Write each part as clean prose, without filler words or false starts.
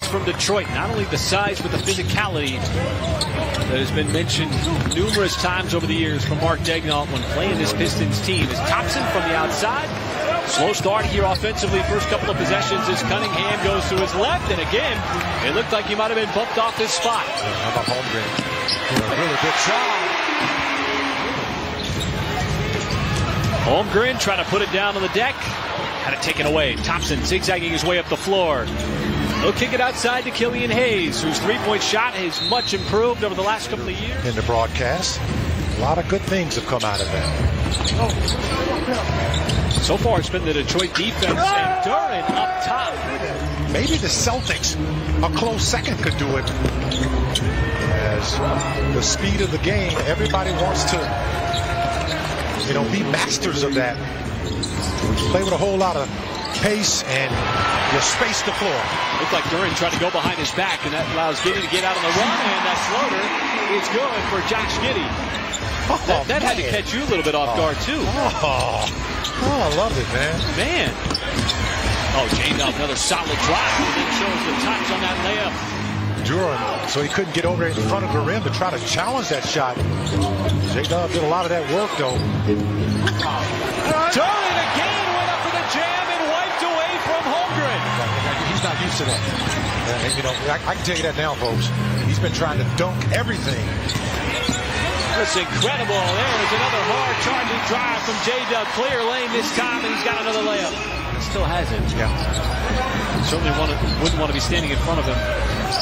from Detroit. Not only the size, but the physicality that has been mentioned numerous times over the years from Mark Daigneault when playing this Pistons team. Is Thompson from the outside. Slow start here offensively. First couple of possessions as Cunningham goes to his left. And again, it looked like he might have been bumped off his spot. How about Holmgren? Really good job. Holmgren trying to put it down on the deck. Had it taken away. Thompson zigzagging his way up the floor. He'll kick it outside to Killian Hayes, whose three-point shot has much improved over the last couple of years. In the broadcast, a lot of good things have come out of that. So far, it's been the Detroit defense and Duren up top. Maybe the Celtics, a close second, could do it. As the speed of the game, everybody wants to, be masters of that. You play with a whole lot of pace and you space the floor. Looked like Duren tried to go behind his back, and that allows Giddey to get out on the run, and that floater is good for Josh Giddey. That had to catch you a little bit off guard, too. I love it, man. J-Dub, another solid drive, and then shows the touch on that layup. Duren, so he couldn't get over in front of the rim to try to challenge that shot. J-Dub did a lot of that work, though. Duren again went up for the jam and wiped away from Holmgren. He's not used to that. I can tell you that now, folks. He's been trying to dunk everything. That's incredible. There's another hard charging drive from J-Dub. Clear lane this time, and he's got another layup. Still has it. Yeah. Certainly wouldn't want to be standing in front of him.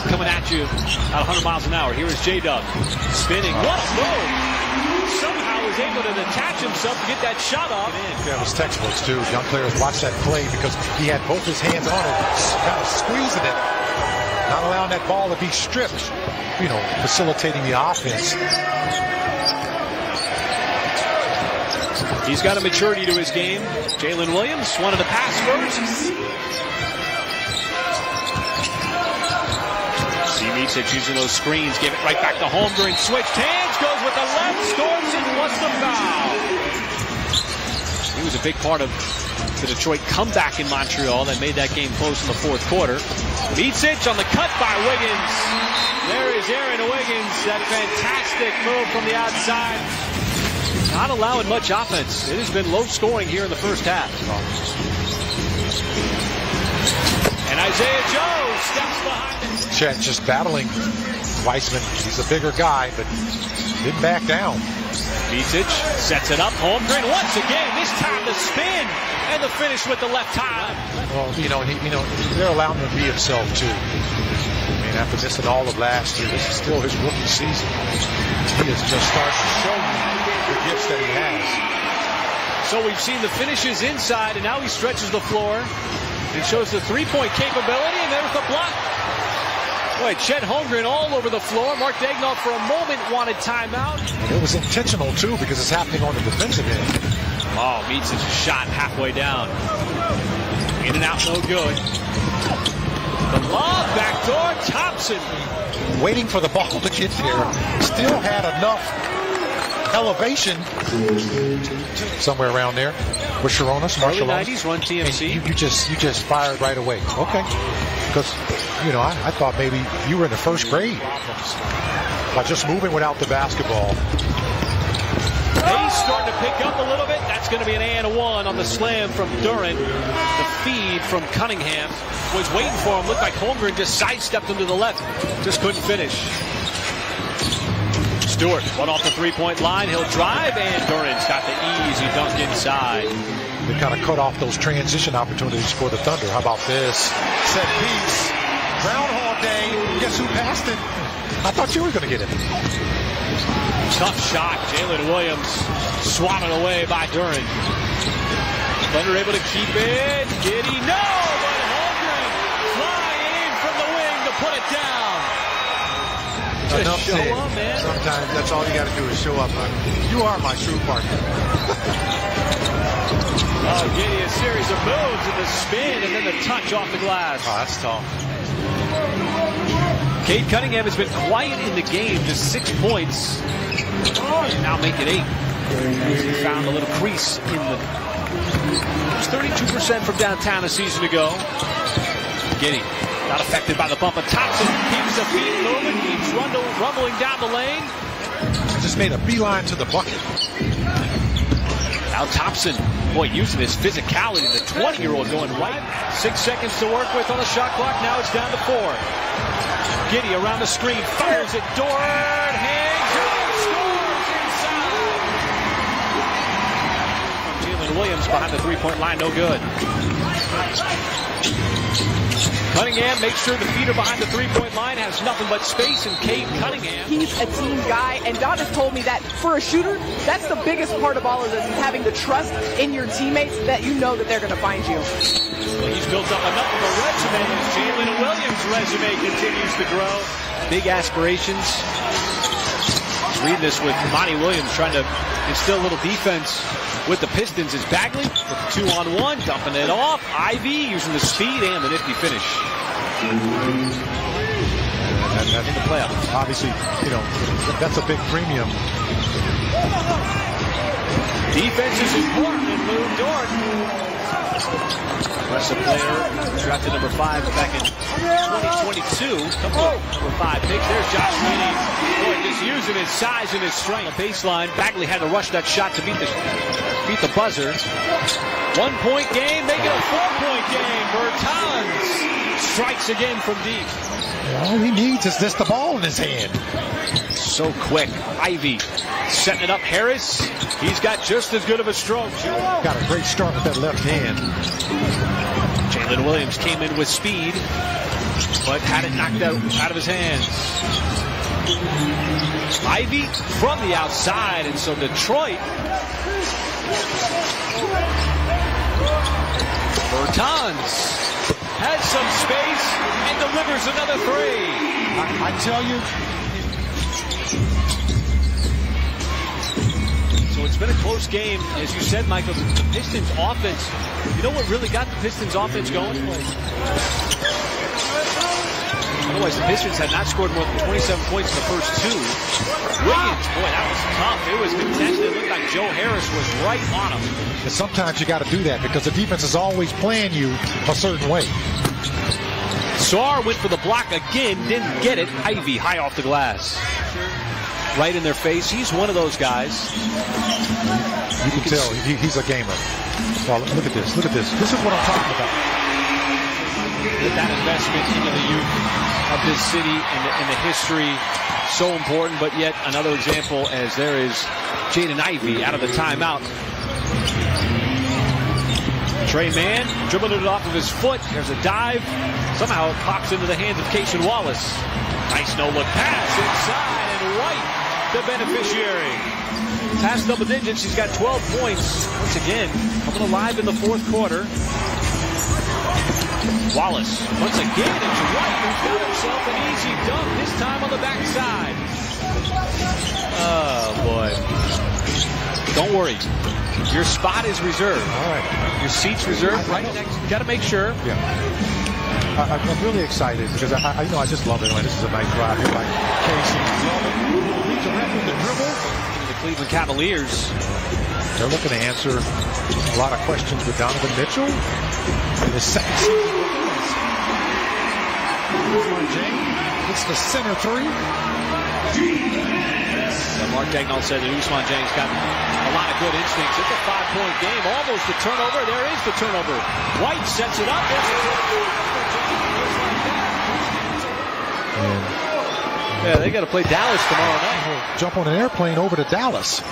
Coming at you at 100 miles an hour. Here is J-Dub spinning. What a move! Somehow was able to detach himself to get that shot off. Yeah, it was textbooks, too. Young players watch that play because he had both his hands on it, kind of squeezing it, not allowing that ball to be stripped, facilitating the offense. He's got a maturity to his game. Jalen Williams, one of the pass first. Meets it, using those screens, gave it right back to Holmgren, switched hands, goes with the left, scores, and wants the foul. He was a big part of the Detroit comeback in Montreal that made that game close in the fourth quarter. Meets it on the cut by Wiggins. There is Aaron Wiggins, that fantastic move from the outside. Not allowing much offense. It has been low scoring here in the first half. And Isaiah Joe steps behind him. Chet just battling Weissman. He's a bigger guy, but didn't back down. Micic sets it up. Holmgren once again. This time the spin and the finish with the left time. Well, they're allowing him to be himself too. I mean, after missing all of last year, this is still his rookie season. He is just starting to show the gifts that he has. So we've seen the finishes inside, and now he stretches the floor. It shows the three-point capability, and there's the block. Boy, Chet Holmgren all over the floor. Mark Daigneault for a moment wanted timeout. It was intentional, too, because it's happening on the defensive end. Meets his shot halfway down. In and out, no good. The lob, backdoor, Thompson. Waiting for the ball to get there. Still had enough elevation somewhere around there. With Sharonis, Marshall. Early 90s, run TMC. You just fired right away. Okay. Because, I thought maybe you were in the first grade. By just moving without the basketball. He's starting to pick up a little bit. That's going to be an and-one on the slam from Duren. The feed from Cunningham was waiting for him. Looked like Holmgren just sidestepped him to the left. Just couldn't finish. Stewart, one off the three-point line. He'll drive, and Duren's got the easy dunk inside. They kind of cut off those transition opportunities for the Thunder. How about this? Set piece. Groundhog Day. Guess who passed it? I thought you were going to get it. Tough shot. Jalen Williams swatted away by Duren. Thunder able to keep it. Giddey, no! But Holmgren flying in from the wing to put it down. Enough show up, man. Sometimes that's all you got to do is show up. You are my true partner. Giddey, a series of moves and the spin and then the touch off the glass. Oh, that's tough. Cade Cunningham has been quiet in the game, just 6 points. Now make it 8. He found a little crease in the... It was 32% from downtown a season ago. Giddey Not affected by the bump, and Thompson keeps the feet moving, keeps rumbling down the lane. Just made a beeline to the bucket. Now Thompson, boy, using his physicality, the 20-year-old going right. 6 seconds to work with on the shot clock. Now it's down to 4. Giddy around the screen, fires it. Dort hangs and scores inside. Jalen Williams behind the three-point line, no good. Cunningham makes sure the feet are behind the three-point line, has nothing but space, and Cade Cunningham. He's a team guy, and Don has told me that for a shooter, that's the biggest part of all of this, is having the trust in your teammates that you know that they're going to find you. Well, he's built up enough of a resume, and Jalen Williams' resume continues to grow. Big aspirations. Reading this with Monty Williams trying to instill a little defense with the Pistons is Bagley with the 2-on-1, dumping it off. Ivy using the speed and the nifty finish. And in the playoffs, obviously, you know, that's a big premium. Defense is important in Lou Dort. Impressive player, drafted number 5 back in 2022. Couple of number 5 picks. There's Josh Giddey. Boy, just using his size and his strength. On the baseline, Bagley had to rush that shot to beat the buzzer. 1-point game, make it a 4-point game. Bertans strikes again from deep. All he needs is just the ball in his hand. So quick. Ivy setting it up. Harris, he's got just as good of a stroke. Got a great start with that left hand. Jalen Williams came in with speed, but had it knocked out of his hands. Ivy from the outside, and so Detroit. Bertans has some space and delivers another 3. I tell you. So it's been a close game, as you said, Michael. The Pistons offense, you know what really got the Pistons offense going? Otherwise, the Pistons had not scored more than 27 points in the first 2. Williams, boy, that was tough. It was contested. It looked like Joe Harris was right on him. And sometimes you got to do that because the defense is always playing you a certain way. Sarr went for the block again, didn't get it. Ivy high off the glass. Right in their face. He's one of those guys. You can tell he's a gamer. Well, look at this. Look at this. This is what I'm talking about. With that investment into the youth of this city and the history, so important. But yet another example as there is Jaden Ivey out of the timeout. Trey Mann dribbling it off of his foot. There's a dive. Somehow it pops into the hands of Cason Wallace. Nice no-look pass inside, and White, the beneficiary. Past double digits, he's got 12 points. Once again, coming alive in the fourth quarter. Wallace, once again, it's White who's got himself an easy dunk, this time on the backside. Oh, boy. Don't worry. Your spot is reserved. All right. Your seat's reserved right next. You got to make sure. Yeah. I'm really excited because I know I just love it when this is a nice drive here by Casey. He's around with the dribble. The Cleveland Cavaliers. They're looking to answer a lot of questions with Donovan Mitchell in his second season. It's the center 3. Mark Dagnall said that Ousmane Dieng's got a lot of good instincts. It's a 5-point game. Almost a turnover. There is the turnover. White sets it up. Yeah, they got to play Dallas tomorrow night. Jump on an airplane over to Dallas.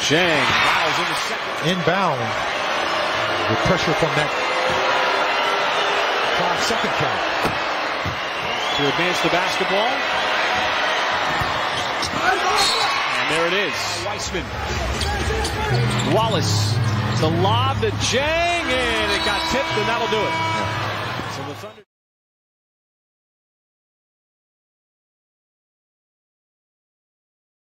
Chang fouls in the second. Inbound with pressure from that 5-second count. To advance the basketball. And there it is. Weissman. Wallace. The lob to Chang, and it got tipped, and that'll do it.